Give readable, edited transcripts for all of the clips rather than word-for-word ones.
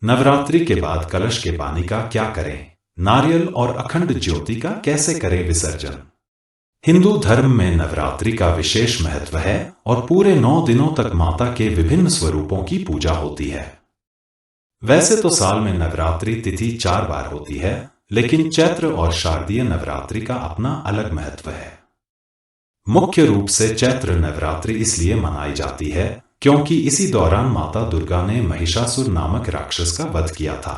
नवरात्रि के बाद कलश के पानी का क्या करें? नारियल और अखंड ज्योति का कैसे करें विसर्जन? हिंदू धर्म में नवरात्रि का विशेष महत्व है और पूरे 9 दिनों तक माता के विभिन्न स्वरूपों की पूजा होती है। वैसे तो साल में नवरात्रि तिथि 4 बार होती है, लेकिन चैत्र और शारदीय नवरात्रि का अपना अलग महत्व है। मुख्य रूप से चैत्र नवरात्रि इसलिए मनाई जाती है क्योंकि इसी दौरान माता दुर्गा ने महिषासुर नामक राक्षस का वध किया था।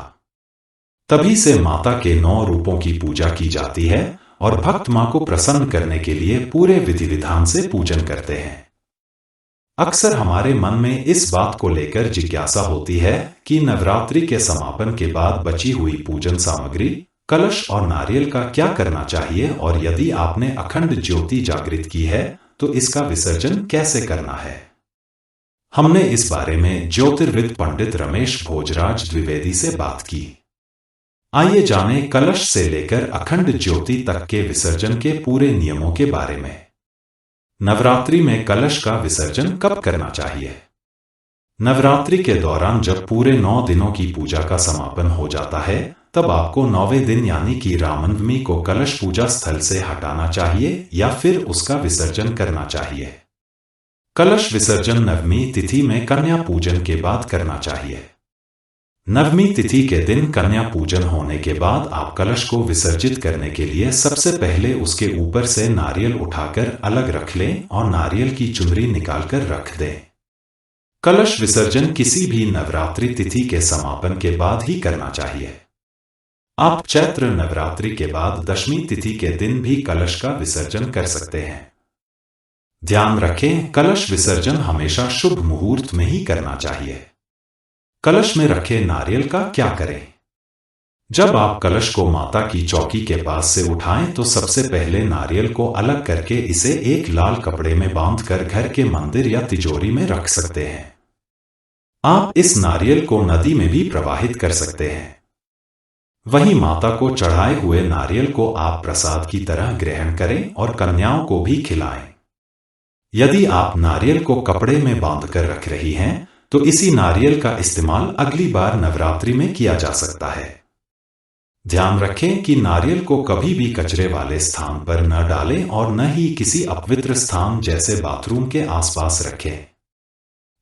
तभी से माता के 9 रूपों की पूजा की जाती है और भक्त मां को प्रसन्न करने के लिए पूरे विधि विधान से पूजन करते हैं। अक्सर हमारे मन में इस बात को लेकर जिज्ञासा होती है कि नवरात्रि के समापन के बाद बची हुई पूजन सामग्री, कलश और नारियल का क्या करना चाहिए, और यदि आपने अखंड ज्योति जागृत की है तो इसका विसर्जन कैसे करना है। हमने इस बारे में ज्योतिर्विद पंडित रमेश भोजराज द्विवेदी से बात की। आइए जानें कलश से लेकर अखंड ज्योति तक के विसर्जन के पूरे नियमों के बारे में। नवरात्रि में कलश का विसर्जन कब करना चाहिए? नवरात्रि के दौरान जब पूरे 9 दिनों की पूजा का समापन हो जाता है, तब आपको 9वें दिन यानी कि रामनवमी को कलश पूजा स्थल से हटाना चाहिए या फिर उसका विसर्जन करना चाहिए। कलश विसर्जन नवमी तिथि में कन्या पूजन के बाद करना चाहिए। नवमी तिथि के दिन कन्या पूजन होने के बाद आप कलश को विसर्जित करने के लिए सबसे पहले उसके ऊपर से नारियल उठाकर अलग रख लें और नारियल की चुनरी निकालकर रख दें। कलश विसर्जन किसी भी नवरात्रि तिथि के समापन के बाद ही करना चाहिए। आप चैत्र नवरात्रि के बाद दशमी तिथि के दिन भी कलश का विसर्जन कर सकते हैं। ध्यान रखें, कलश विसर्जन हमेशा शुभ मुहूर्त में ही करना चाहिए। कलश में रखे नारियल का क्या करें? जब आप कलश को माता की चौकी के पास से उठाएं तो सबसे पहले नारियल को अलग करके इसे एक लाल कपड़े में बांधकर घर के मंदिर या तिजोरी में रख सकते हैं। आप इस नारियल को नदी में भी प्रवाहित कर सकते हैं। वहीं माता को चढ़ाए हुए नारियल को आप प्रसाद की तरह ग्रहण करें और कन्याओं को भी खिलाएं। यदि आप नारियल को कपड़े में बांधकर रख रही हैं, तो इसी नारियल का इस्तेमाल अगली बार नवरात्रि में किया जा सकता है। ध्यान रखें कि नारियल को कभी भी कचरे वाले स्थान पर न डालें और न ही किसी अपवित्र स्थान जैसे बाथरूम के आसपास रखें।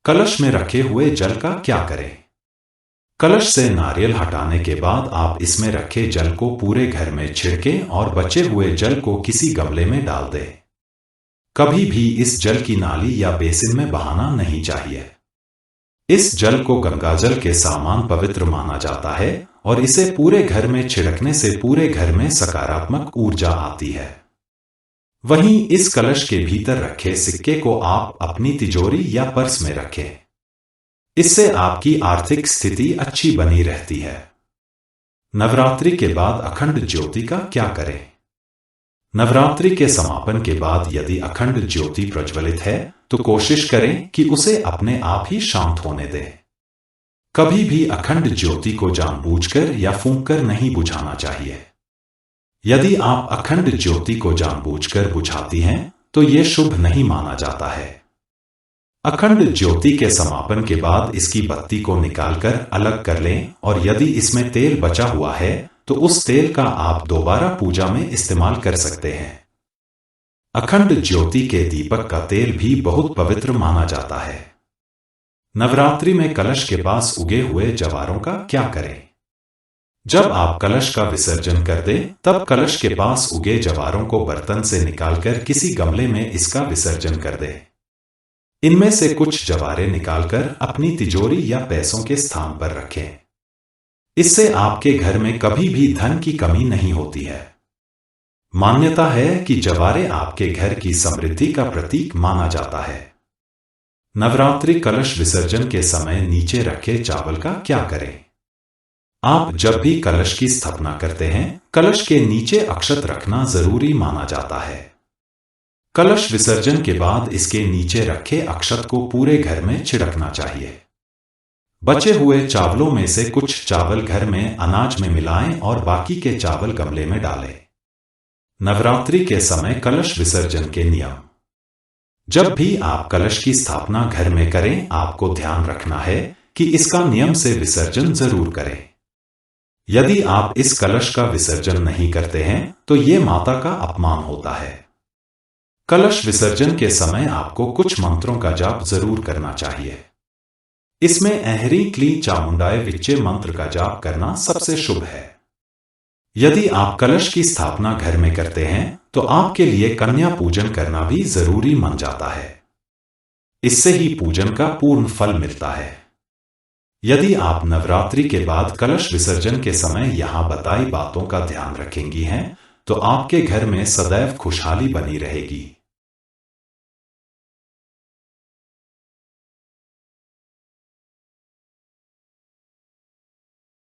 कलश में रखे हुए जल का क्या करें? कलश से नारियल हटाने के बाद आप इसमें रखे जल को पूरे घर में छिड़कें और बचे हुए जल को किसी गमले में डाल दें। कभी भी इस जल की नाली या बेसिन में बहाना नहीं चाहिए। इस जल को गंगाजल के समान पवित्र माना जाता है और इसे पूरे घर में छिड़कने से पूरे घर में सकारात्मक ऊर्जा आती है। वहीं इस कलश के भीतर रखे सिक्के को आप अपनी तिजोरी या पर्स में रखें। इससे आपकी आर्थिक स्थिति अच्छी बनी रहती है। नवरात्रि के बाद अखंड ज्योति का क्या करें? नवरात्रि के समापन के बाद यदि अखंड ज्योति प्रज्वलित है तो कोशिश करें कि उसे अपने आप ही शांत होने दें। कभी भी अखंड ज्योति को जानबूझकर या फूंककर नहीं बुझाना चाहिए। यदि आप अखंड ज्योति को जानबूझकर बुझाती हैं तो यह शुभ नहीं माना जाता है। अखंड ज्योति के समापन के बाद इसकी बत्ती को निकालकर अलग कर लें और यदि इसमें तेल बचा हुआ है तो उस तेल का आप दोबारा पूजा में इस्तेमाल कर सकते हैं। अखंड ज्योति के दीपक का तेल भी बहुत पवित्र माना जाता है। नवरात्रि में कलश के पास उगे हुए जवारों का क्या करें? जब आप कलश का विसर्जन कर दें, तब कलश के पास उगे जवारों को बर्तन से निकालकर किसी गमले में इसका विसर्जन कर दें। इनमें से कुछ जवारे निकालकर अपनी तिजोरी या पैसों के स्थान पर रखें। इससे आपके घर में कभी भी धन की कमी नहीं होती है। मान्यता है कि जवारे आपके घर की समृद्धि का प्रतीक माना जाता है। नवरात्रि कलश विसर्जन के समय नीचे रखे चावल का क्या करें? आप जब भी कलश की स्थापना करते हैं, कलश के नीचे अक्षत रखना जरूरी माना जाता है। कलश विसर्जन के बाद इसके नीचे रखे अक्षत को पूरे घर में छिड़कना चाहिए। बचे हुए चावलों में से कुछ चावल घर में अनाज में मिलाएं और बाकी के चावल गमले में डालें। नवरात्रि के समय कलश विसर्जन के नियम। जब भी आप कलश की स्थापना घर में करें, आपको ध्यान रखना है कि इसका नियम से विसर्जन जरूर करें। यदि आप इस कलश का विसर्जन नहीं करते हैं तो ये माता का अपमान होता है। कलश विसर्जन के समय आपको कुछ मंत्रों का जाप जरूर करना चाहिए। इसमें ऐहरी क्ली चामुंडाय विच्चे मंत्र का जाप करना सबसे शुभ है। यदि आप कलश की स्थापना घर में करते हैं तो आपके लिए कन्या पूजन करना भी जरूरी मान जाता है। इससे ही पूजन का पूर्ण फल मिलता है। यदि आप नवरात्रि के बाद कलश विसर्जन के समय यहाँ बताई बातों का ध्यान रखेंगी हैं तो आपके घर में सदैव खुशहाली बनी रहेगी।